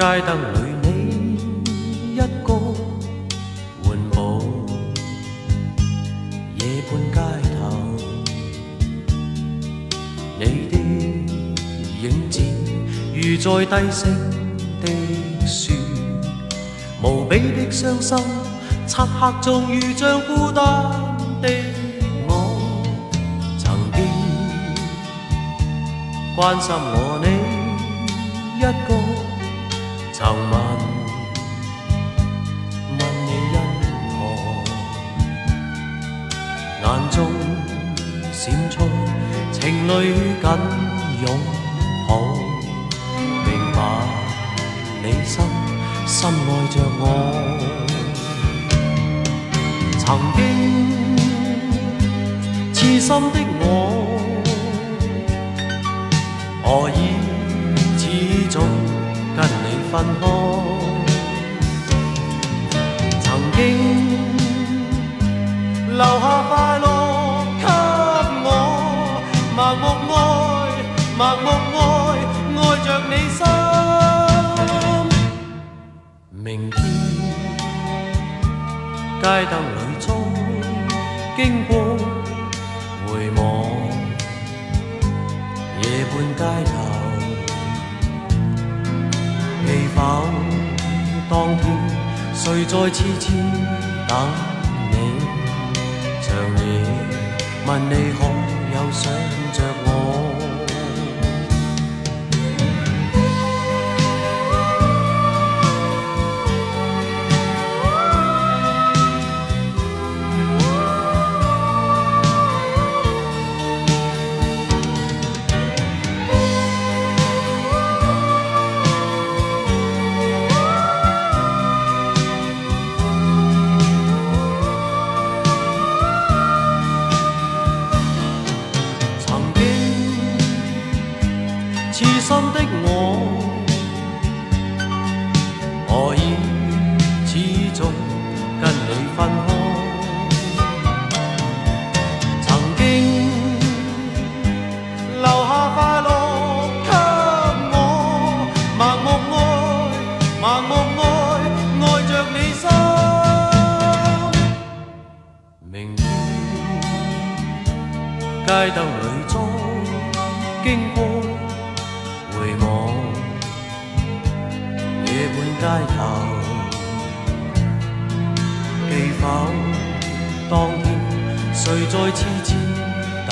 街燈裏你一個緩步，夜半街頭，你的影子如在低聲的樹，無比的傷心，漆黑中如像孤單的我，曾經關心我你一個。曾問你因何，眼中閃出情侶緊擁抱，明白你深愛着我。曾經痴心的我已始終跟你分開，曾經留下快樂給我，盲目愛着你心。明天街燈裏中經過，回望夜半街頭，記否當天誰在痴痴等你，長夜問你可有想着我。痴心的我已始終跟你分開，曾經留下快樂給我，盲目愛着你心。明天街燈裏中經過，回望夜半街頭，記否當天誰在痴痴等